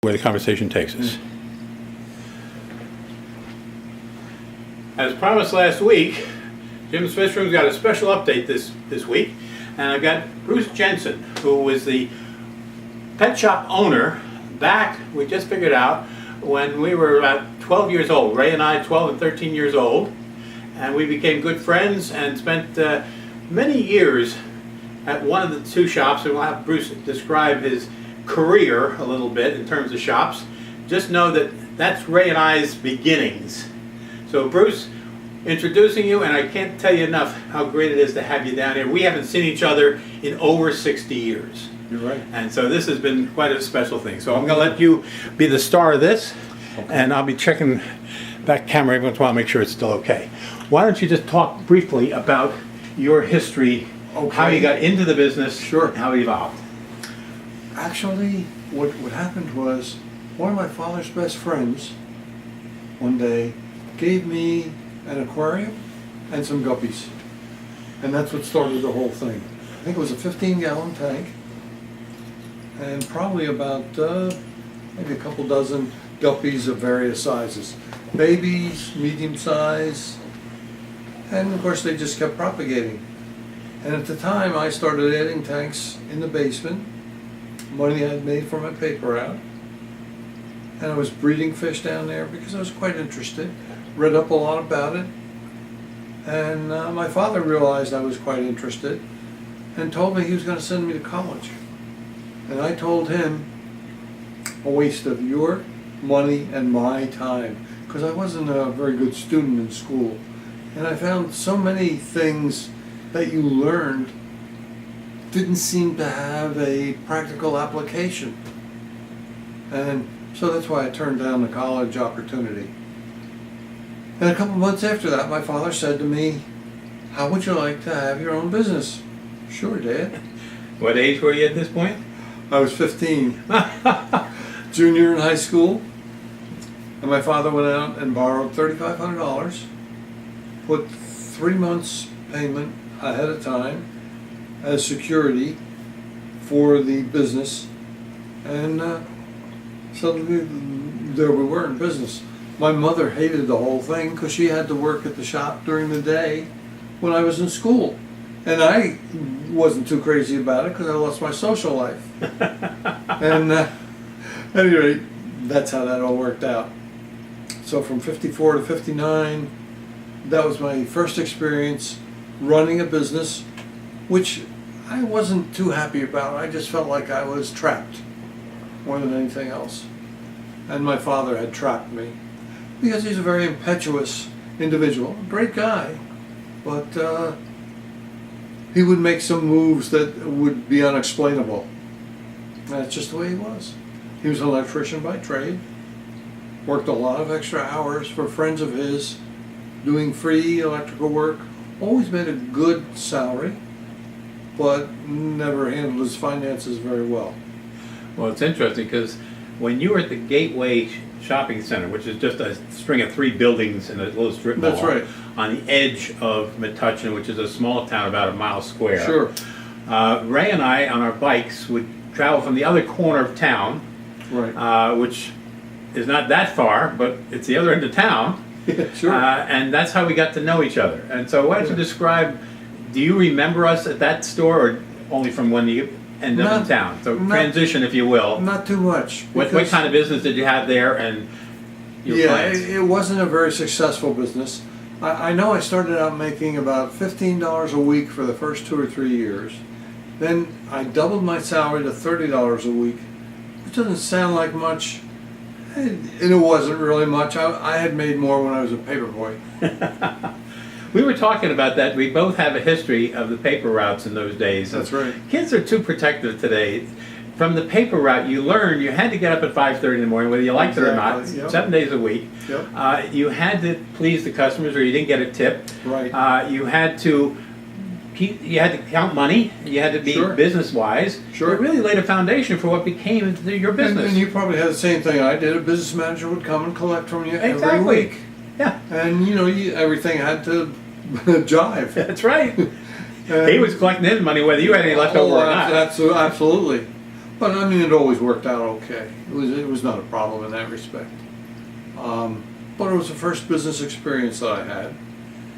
where the conversation takes us. As promised last week, Jim's Fish Room's got a special update this week, and I've got Bruce Jensen, who was the pet shop owner back, we just figured out, when we were about 12 years old. Ray and I, 12 and 13 years old, and we became good friends and spent many years at one of the two shops, and we'll have Bruce describe his career a little bit in terms of shops. Just know that that's Ray and I's beginnings. So Bruce, introducing you, and I can't tell you enough how great it is to have you down here. We haven't seen each other in over 60 years. You're right. And so this has been quite a special thing. So I'm going to let you be the star of this, and I'll be checking that camera every once in a while to make sure it's still okay. Why don't you just talk briefly about your history, how you got into the business, Sure. how it evolved. Actually, what happened was one of my father's best friends one day gave me an aquarium and some guppies. And that's what started the whole thing. I think it was a 15-gallon tank and probably about maybe a couple dozen guppies of various sizes. Babies, medium size, and of course they just kept propagating. And at the time I started adding tanks in the basement, money I had made from my paper route, and I was breeding fish down there because I was quite interested, read up a lot about it, and my father realized I was quite interested and told me he was going to send me to college. And I told him, a waste of your money and my time, because I wasn't a very good student in school. And I found so many things that you learned didn't seem to have a practical application. And so that's why I turned down the college opportunity. And a couple months after that, my father said to me, "How would you like to have your own business?" "Sure, Dad." What age were you at this point? I was 15, junior in high school, and my father went out and borrowed $3,500, put 3 months payment ahead of time as security for the business, and suddenly there we were in business. My mother hated the whole thing because she had to work at the shop during the day when I was in school. And I wasn't too crazy about it because I lost my social life. And at any rate, that's how that all worked out. So from 54 to 59, that was my first experience running a business, which I wasn't too happy about. I just felt like I was trapped more than anything else. And my father had trapped me because he's a very impetuous individual, a great guy, but he would make some moves that would be unexplainable. That's just the way he was. He was an electrician by trade, worked a lot of extra hours for friends of his, doing free electrical work, always made a good salary, but never handled his finances very well. Well, it's interesting because when you were at the Gateway Shopping Center, which is just a string of 3 buildings in a little strip mall, That's right, on the edge of Metuchen, which is a small town about a mile square. sure, Ray and I, on our bikes, would travel from the other corner of town, right, which is not that far, but it's the other end of town, yeah, sure. and that's how we got to know each other. And so why don't you describe, do you remember us at that store, or only from when you ended up in town? So transition, if you will. Not too much. What kind of business did you have there, and your clients? It wasn't a very successful business. I know I started out making about $15 a week for the first 2 or 3 years. Then I doubled my salary to $30 a week, which doesn't sound like much, and it wasn't really much. I had made more when I was a paperboy. We were talking about that. We both have a history of the paper routes in those days. That's right. Kids are too protective today. From the paper route, you learned you had to get up at 5:30 in the morning, whether you liked it or not, Exactly, yep. 7 days a week. Yep. You had to please the customers, or you didn't get a tip. Right. You had to count money. You had to be Sure. business-wise. Sure. It really laid a foundation for what became your business. And you probably had the same thing I did. A business manager would come and collect from you every Exactly. week. Yeah, And everything had to jive. that's right. He was collecting his money whether you had any left over or not. Absolutely. But I mean, it always worked out okay. It was not a problem in that respect. But it was the first business experience that I had.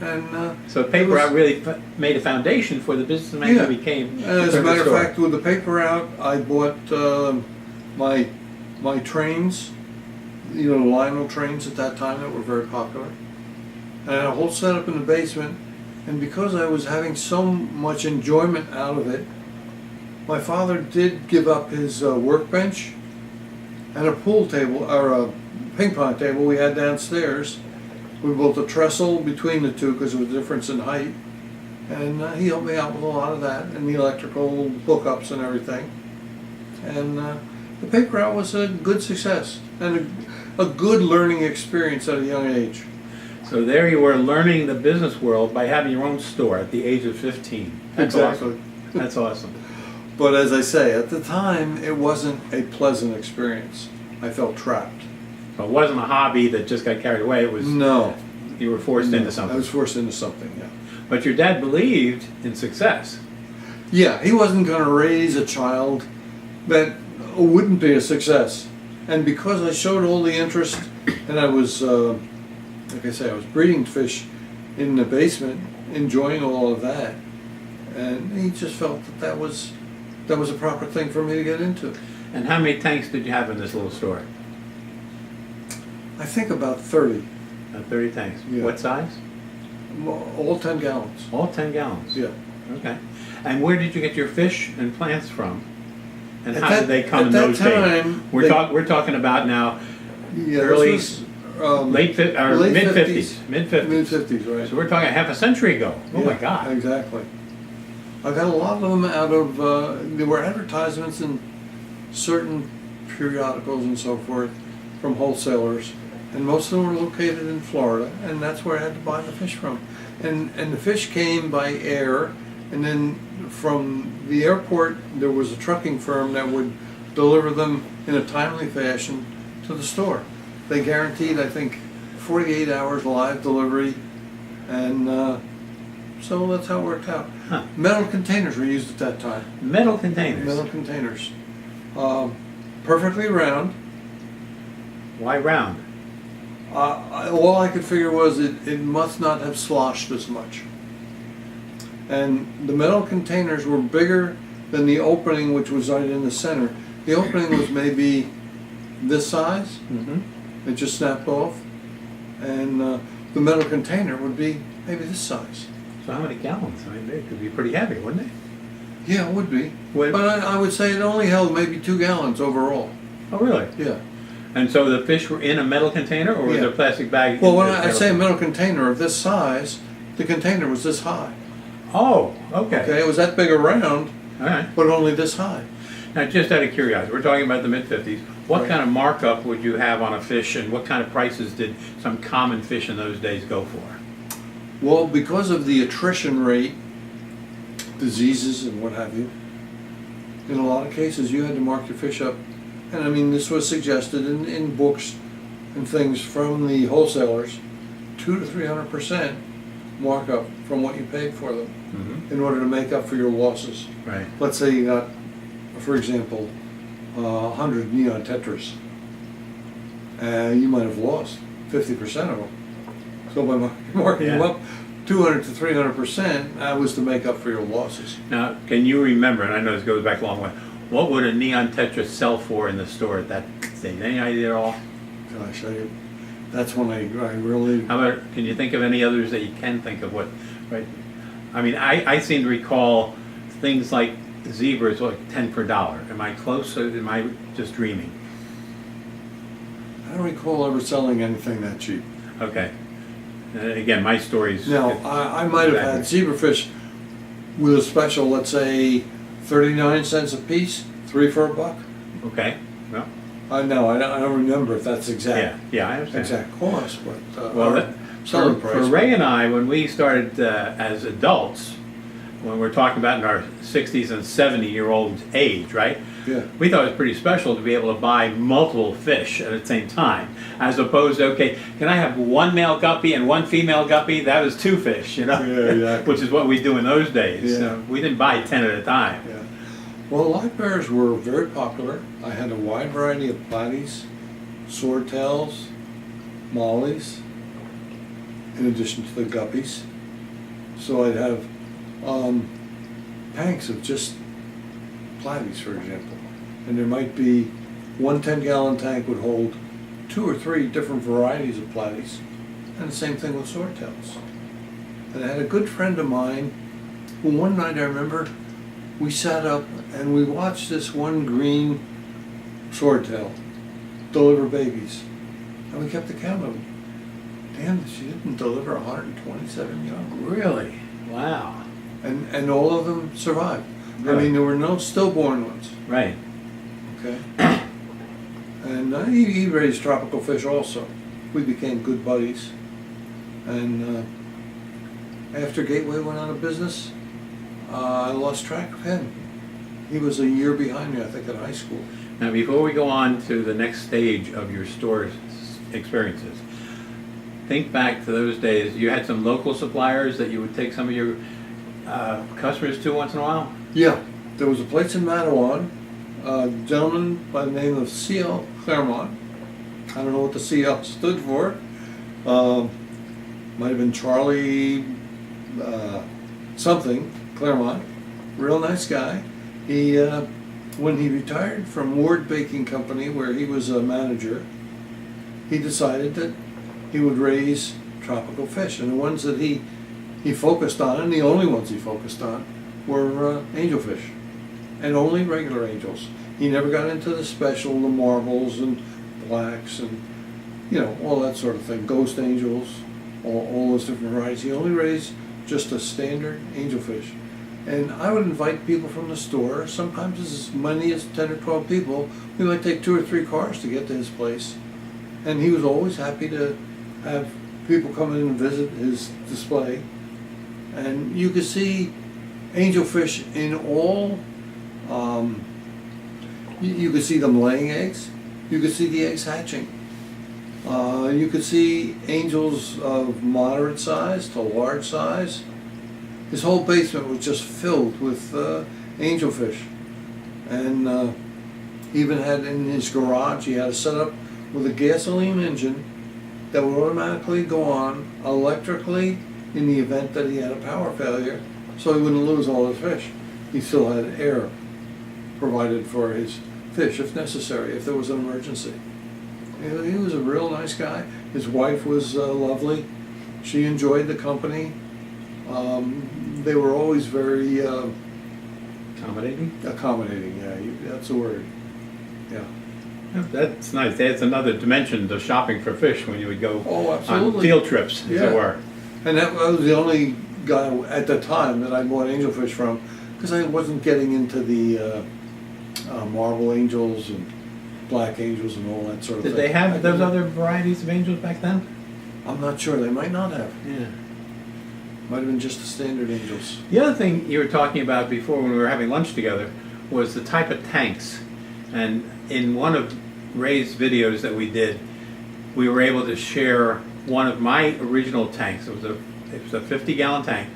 And So paper route really made a foundation for the businessman Yeah. you became. and as a in matter the of store. fact, with the paper route, I bought my trains, you know, Lionel trains at that time that were very popular. And I had a whole setup in the basement. And because I was having so much enjoyment out of it, my father did give up his workbench and a pool table, or a ping pong table we had downstairs. We built a trestle between the two because there was a difference in height. And he helped me out with a lot of that and the electrical hookups and everything. And the paper route was a good success and a good learning experience at a young age. So there you were learning the business world by having your own store at the age of 15. That's Exactly. awesome. That's awesome. But as I say, at the time, it wasn't a pleasant experience. I felt trapped. So it wasn't a hobby that just got carried away. It was No. you were forced into something. I was forced into something, yeah. But your dad believed in success. Yeah, he wasn't going to raise a child that wouldn't be a success. And because I showed all the interest, and I was, like I say, I was breeding fish in the basement, enjoying all of that, and he just felt that that was a proper thing for me to get into. And how many tanks did you have in this little store? I think about 30, 30 tanks. Yeah. What size? all 10 gallons. All 10 gallons. Yeah. Okay. And where did you get your fish and plants from? And At how that- did they come at in that those days? time, We're talking about now Yeah, early, this was, late or late mid 50s. 50s, mid 50s. mid-50s, right? So we're talking half a century ago. Oh my Yeah, God. Exactly. I got a lot of them out of, there were advertisements in certain periodicals and so forth from wholesalers, and most of them were located in Florida, and that's where I had to buy the fish from. And the fish came by air, and then from the airport, there was a trucking firm that would deliver them in a timely fashion to the store. They guaranteed, I think, 48 hours live delivery, and so that's how it worked out. Huh. Metal containers were used at that time. Metal containers. Metal containers. Perfectly round. Why round? All I could figure was it must not have sloshed as much. And the metal containers were bigger than the opening, which was right in the center. The opening was maybe this size. Mm-hmm. It just snapped off. And the metal container would be maybe this size. So how many gallons? I mean, they could be pretty heavy, wouldn't they? Yeah, it would be. Would- But I would say it only held maybe 2 gallons overall. Oh, really? Yeah. And so the fish were in a metal container, or was Yeah. there a plastic bag? Well, in when the I metal say a metal container of this size, the container was this high. Oh, okay. Okay, it was that big around, All right. but only this high. Now, just out of curiosity, we're talking about the mid-50s. What Right. kind of markup would you have on a fish, and what kind of prices did some common fish in those days go for? Well, because of the attrition rate, diseases and what have you, in a lot of cases you had to mark your fish up. And I mean, this was suggested in books and things from the wholesalers, 200 to 300% markup from what you paid for them Mm-hmm. in order to make up for your losses. Right. Let's say you got, for example, 100 neon tetras. You might have lost 50% of them. So by marking them Yeah. up 200 to 300%, that was to make up for your losses. Now, can you remember, and I know this goes back a long way, what would a neon tetra sell for in the store at that stage? Any idea at all? Gosh, that's when I really... How about, can you think of any others that you can think of? What, right? I mean, I seem to recall things like zebras like 10 per dollar. Am I close, or am I just dreaming? I don't recall ever selling anything that cheap. Okay. Again, my stories. Now, I might have had zebrafish with a special, let's say, 39 cents a piece, 3 for $1. Okay. Well, I don't remember if that's yeah, I understand. exact cost, but Well, or selling for price. Ray and I, when we started as adults, when we're talking about in our 60s and 70-year-old age, right? Yeah. We thought it was pretty special to be able to buy multiple fish at the same time, as opposed to, okay, can I have one male guppy and one female guppy? That was 2 fish, you know? Yeah, exactly. Which is what we do in those days. Yeah. So we didn't buy 10 at a time. Yeah. Well, live bears were very popular. I had a wide variety of platies, swordtails, mollies, in addition to the guppies. So I'd have tanks of just platies, for example. And there might be one 10-gallon tank would hold 2 or 3 different varieties of platies. And the same thing with swordtails. And I had a good friend of mine who one night I remember we sat up and we watched this one green swordtail deliver babies. And we kept the count of them. Damn, she didn't deliver 127 young. Really? Wow. And all of them survived. Really? I mean, there were no stillborn ones. Right. Okay. And he raised tropical fish also. We became good buddies. And after Gateway went out of business, I lost track of him. He was a year behind me, I think, in high school. Now, before we go on to the next stage of your store experiences, think back to those days. You had some local suppliers that you would take some of your customers to once in a while? Yeah, there was a place in Mattawan, a gentleman by the name of C.L. Claremont. I don't know what the C.L. stood for. Might have been Charlie something, Claremont. Real nice guy. He, when he retired from Ward Baking Company, where he was a manager, he decided that he would raise tropical fish. And the ones that he focused on, and the only ones he focused on, were angelfish. And only regular angels. He never got into the special, the marbles and blacks and, you know, all that sort of thing. Ghost angels, all those different varieties. He only raised just a standard angelfish. And I would invite people from the store, sometimes as many as 10 or 12 people. We might take 2 or 3 cars to get to his place. And he was always happy to have people come in and visit his display. And you could see angelfish in all, you could see them laying eggs. You could see the eggs hatching. You could see angels of moderate size to large size. His whole basement was just filled with angelfish. And he even had in his garage, he had a setup with a gasoline engine that would automatically go on electrically in the event that he had a power failure, so he wouldn't lose all his fish. He still had air provided for his fish if necessary, if there was an emergency. He was a real nice guy. His wife was lovely. She enjoyed the company. They were always very Accommodating? accommodating, yeah, that's the word. Yeah. That's nice. That's another dimension to shopping for fish when you would go Oh, on absolutely. field trips, as Yeah. it were. And that was the only guy at the time that I bought angelfish from, because I wasn't getting into the marble angels and black angels and all that sort of thing. Did they have those other varieties of angels back then? I'm not sure. They might not have. Yeah. Might have been just the standard angels. The other thing you were talking about before when we were having lunch together was the type of tanks. And in one of Ray's videos that we did, we were able to share one of my original tanks. It was a 50-gallon tank,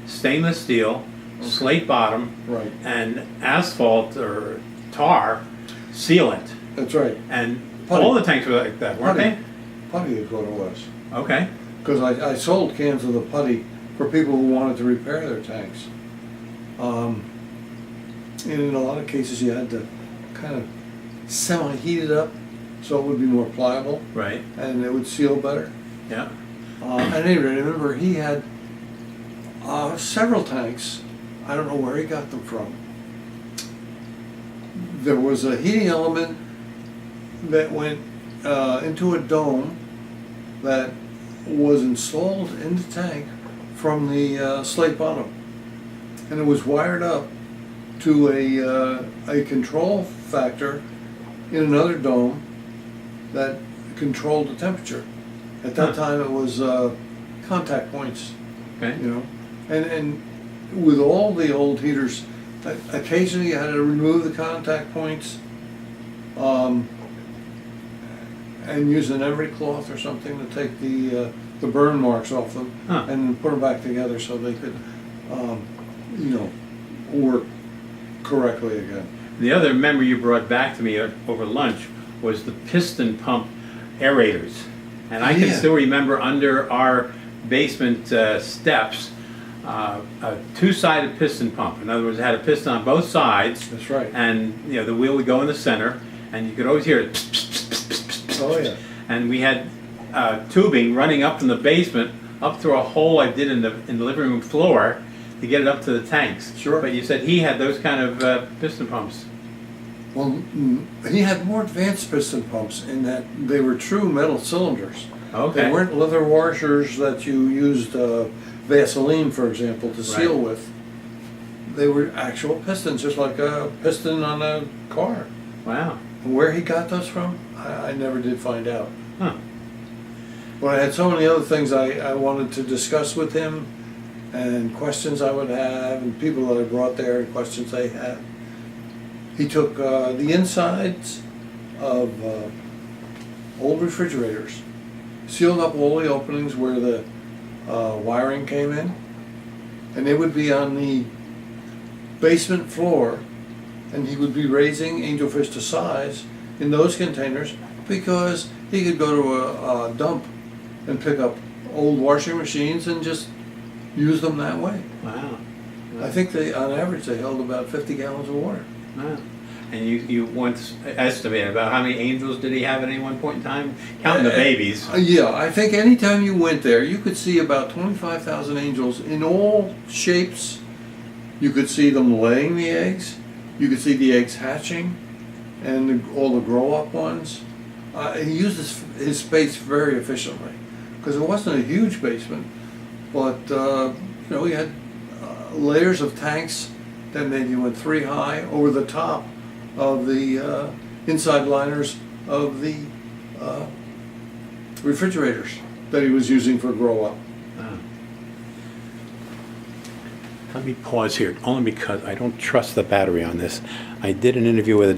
stainless steel, slate bottom, Right. and asphalt or tar sealant. That's right. And Putty. all the tanks were like that, weren't Putty. Putty is what it was. they? Okay. Because I sold cans of the putty for people who wanted to repair their tanks. And in a lot of cases you had to kind of semi-heat it up so it would be more pliable Right. and it would seal better. Yeah. At any rate, I remember he had several tanks. I don't know where he got them from. There was a heating element that went into a dome that was installed in the tank from the slate bottom. And it was wired up to a control factor in another dome that controlled the temperature. At that time it was contact points, Okay. you know. And with all the old heaters, occasionally you had to remove the contact points and use an emery cloth or something to take the burn marks off them and put them back together so they could, you know, work correctly again. The other memory you brought back to me over lunch was the piston pump aerators. And I can Yeah. still remember under our basement steps, a two-sided piston pump. In other words, it had a piston on both sides. That's right. And, you know, the wheel would go in the center, and you could always hear it. Oh, yeah. And we had tubing running up from the basement up through a hole I did in the living room floor to get it up to the tanks. Sure. But you said he had those kind of piston pumps. Well, he had more advanced piston pumps in that they were true metal cylinders. Okay. They weren't leather washers that you used Vaseline, for example, to seal Right. with. They were actual pistons, just like a piston on a car. Wow. And where he got those from, I never did find out. Huh. But I had so many other things I wanted to discuss with him, and questions I would have, and people that I brought there, and questions they had. He took the insides of old refrigerators, sealed up all the openings where the wiring came in, and they would be on the basement floor, and he would be raising angelfish to size in those containers because he could go to a dump and pick up old washing machines and just use them that way. Wow. I think on average, they held about 50 gallons of water. Wow. And you once estimated about how many angels did he have at any one point in time? Counting the babies. Yeah, I think anytime you went there, you could see about 25,000 angels in all shapes. You could see them laying the eggs. You could see the eggs hatching and all the grow-up ones. He used his space very efficiently because it wasn't a huge basement, but he had layers of tanks that maybe went 3 high over the top of the inside liners of the refrigerators that he was using for grow-up. Let me pause here, only because I don't trust the battery on this. I did an interview with a